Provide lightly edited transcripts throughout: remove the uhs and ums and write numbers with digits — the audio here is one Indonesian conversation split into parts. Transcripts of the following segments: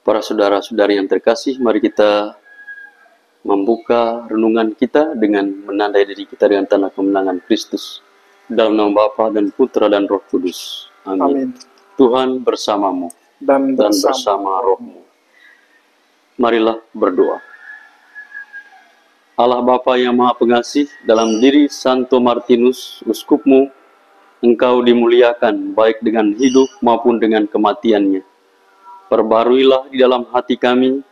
Para saudara-saudari yang terkasih, mari kita membuka renungan kita dengan menandai diri kita dengan tanda kemenangan Kristus. Dalam nama Bapa dan Putra dan Roh Kudus. Amin. Tuhan bersamamu dan bersama rohmu. Marilah berdoa. Allah Bapa yang Maha Pengasih, dalam diri Santo Martinus, uskupmu, Engkau dimuliakan baik dengan hidup maupun dengan kematiannya. Perbaruilah di dalam hati kami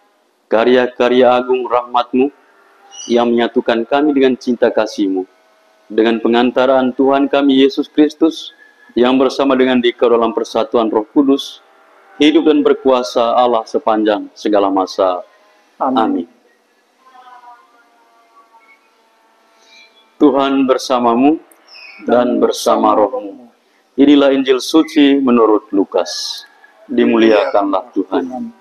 karya-karya agung rahmat-Mu yang menyatukan kami dengan cinta kasih-Mu. Dengan pengantaraan Tuhan kami Yesus Kristus yang bersama dengan Dikau dalam persatuan Roh Kudus, hidup dan berkuasa Allah sepanjang segala masa. Amin. Tuhan bersamamu dan bersama rohmu. Inilah Injil suci menurut Lukas. Dimuliakanlah Tuhan.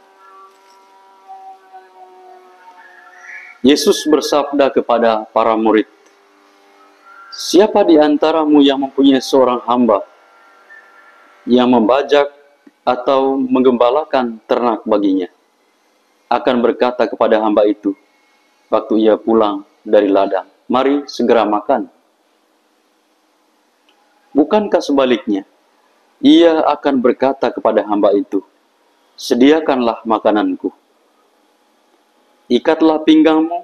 Yesus bersabda kepada para murid, "Siapa di antaramu yang mempunyai seorang hamba yang membajak atau menggembalakan ternak baginya, akan berkata kepada hamba itu, waktu ia pulang dari ladang, 'Mari segera makan.' Bukankah sebaliknya, ia akan berkata kepada hamba itu, 'Sediakanlah makananku. Ikatlah pinggangmu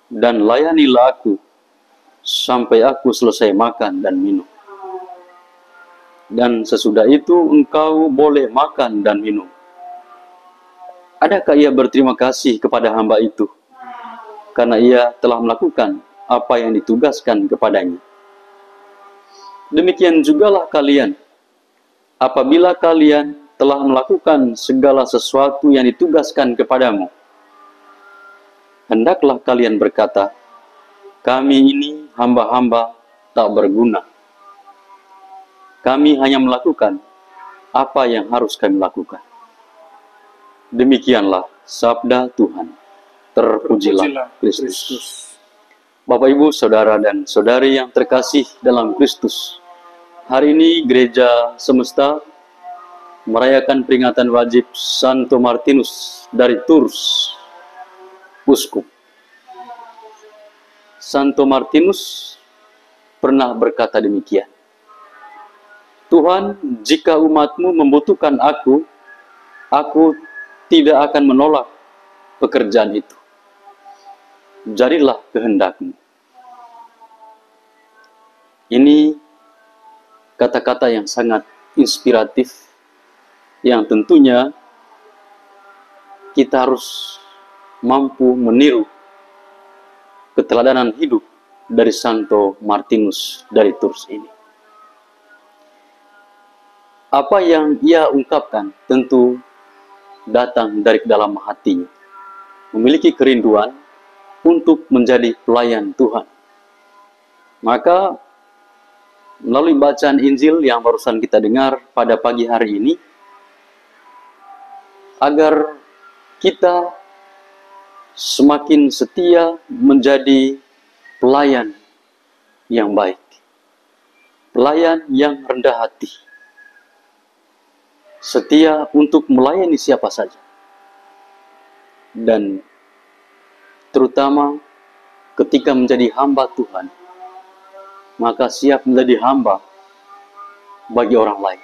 dan layanilah aku sampai aku selesai makan dan minum. Dan sesudah itu engkau boleh makan dan minum.' Adakah ia berterima kasih kepada hamba itu karena ia telah melakukan apa yang ditugaskan kepadanya? Demikian jugalah kalian, apabila kalian telah melakukan segala sesuatu yang ditugaskan kepadamu, hendaklah kalian berkata, 'Kami ini hamba-hamba tak berguna. Kami hanya melakukan apa yang harus kami lakukan.' Demikianlah sabda Tuhan. Terpujilah Kristus." Bapak, Ibu, Saudara dan Saudari yang terkasih dalam Kristus, hari ini Gereja Semesta merayakan peringatan wajib Santo Martinus dari Tours, uskup. Santo Martinus pernah berkata demikian, "Tuhan, jika umatmu membutuhkan aku tidak akan menolak pekerjaan itu. Jadilah kehendak-Mu." Ini kata-kata yang sangat inspiratif, yang tentunya kita harus mampu meniru keteladanan hidup dari Santo Martinus dari Tours ini. Apa yang ia ungkapkan tentu datang dari dalam hatinya, memiliki kerinduan untuk menjadi pelayan Tuhan. Maka melalui bacaan Injil yang barusan kita dengar pada pagi hari ini, agar kita semakin setia menjadi pelayan yang baik, pelayan yang rendah hati, setia untuk melayani siapa saja, dan terutama ketika menjadi hamba Tuhan, maka siap menjadi hamba bagi orang lain.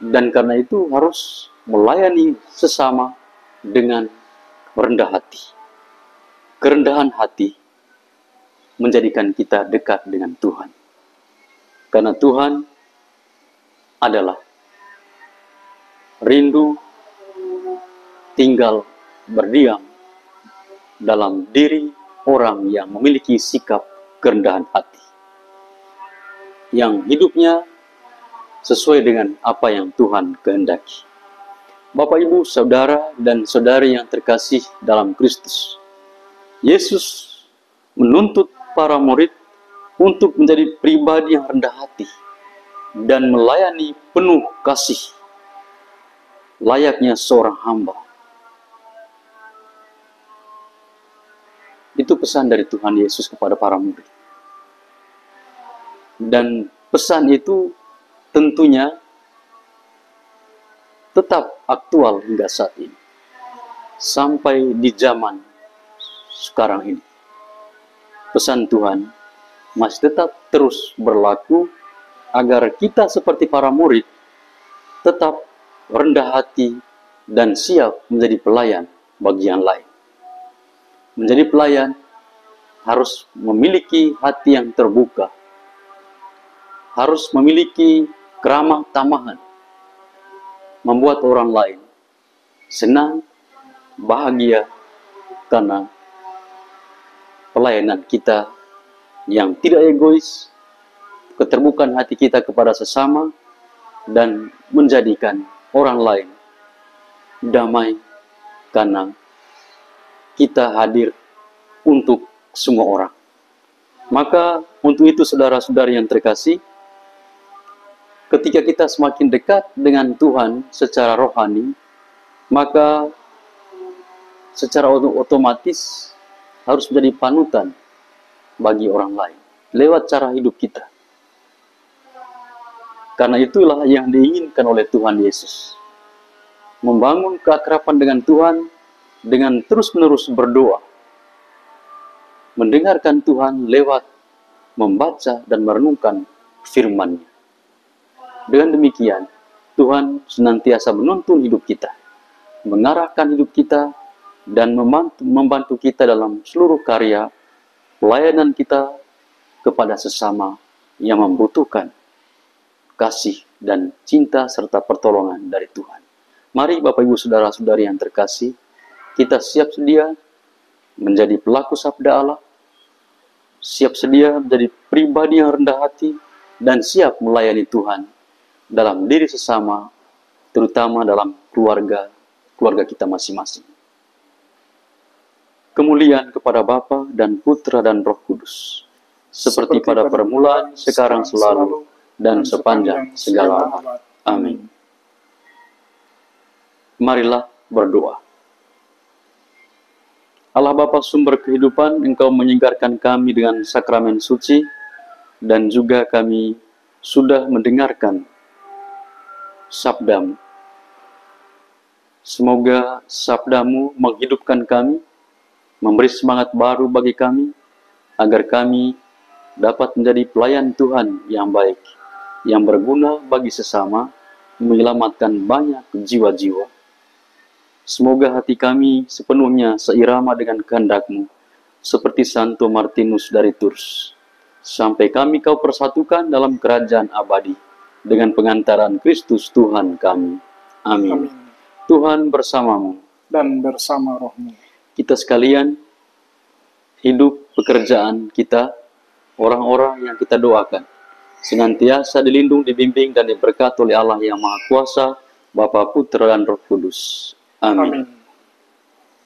Dan karena itu harus melayani sesama dengan rendah hati. Kerendahan hati menjadikan kita dekat dengan Tuhan. Karena Tuhan adalah rindu tinggal berdiam dalam diri orang yang memiliki sikap kerendahan hati, yang hidupnya sesuai dengan apa yang Tuhan kehendaki. Bapak, Ibu, Saudara dan Saudari yang terkasih dalam Kristus, Yesus menuntut para murid untuk menjadi pribadi yang rendah hati dan melayani penuh kasih, layaknya seorang hamba. Itu pesan dari Tuhan Yesus kepada para murid. Dan pesan itu tentunya tetap aktual hingga saat ini. Sampai di zaman sekarang ini. Pesan Tuhan masih tetap terus berlaku agar kita seperti para murid tetap rendah hati dan siap menjadi pelayan bagi yang lain. Menjadi pelayan harus memiliki hati yang terbuka, harus memiliki keramah tamahan, membuat orang lain senang, bahagia karena pelayanan kita yang tidak egois, keterbukaan hati kita kepada sesama, dan menjadikan orang lain damai karena kita hadir untuk semua orang. Maka untuk itu saudara-saudari yang terkasih, ketika kita semakin dekat dengan Tuhan secara rohani, maka secara otomatis harus menjadi panutan bagi orang lain lewat cara hidup kita. Karena itulah yang diinginkan oleh Tuhan Yesus. Membangun keakraban dengan Tuhan dengan terus-menerus berdoa. Mendengarkan Tuhan lewat membaca dan merenungkan firman-Nya. Dengan demikian, Tuhan senantiasa menuntun hidup kita, mengarahkan hidup kita, dan membantu kita dalam seluruh karya pelayanan kita kepada sesama yang membutuhkan kasih dan cinta serta pertolongan dari Tuhan. Mari Bapak Ibu Saudara-saudari yang terkasih, kita siap sedia menjadi pelaku sabda Allah, siap sedia menjadi pribadi yang rendah hati, dan siap melayani Tuhan dalam diri sesama, terutama dalam keluarga kita masing-masing. Kemuliaan kepada Bapa dan Putra dan Roh Kudus, seperti pada permulaan, sekarang, selalu, dan sepanjang segala abad. Amin. Marilah berdoa. Allah Bapa sumber kehidupan, Engkau menyegarkan kami dengan sakramen suci, dan juga kami sudah mendengarkan sabda-Mu. Semoga sabda-Mu menghidupkan kami, memberi semangat baru bagi kami, agar kami dapat menjadi pelayan Tuhan yang baik, yang berguna bagi sesama, menyelamatkan banyak jiwa-jiwa. Semoga hati kami sepenuhnya seirama dengan kehendak-Mu, seperti Santo Martinus dari Tours, sampai kami Kau persatukan dalam kerajaan abadi, dengan pengantaran Kristus Tuhan kami. Amin. Tuhan bersamamu. Dan bersama rohmu. Kita sekalian, hidup pekerjaan kita, orang-orang yang kita doakan, senantiasa dilindung, dibimbing, dan diberkati oleh Allah yang Maha Kuasa, Bapa, Putra, dan Roh Kudus. Amin.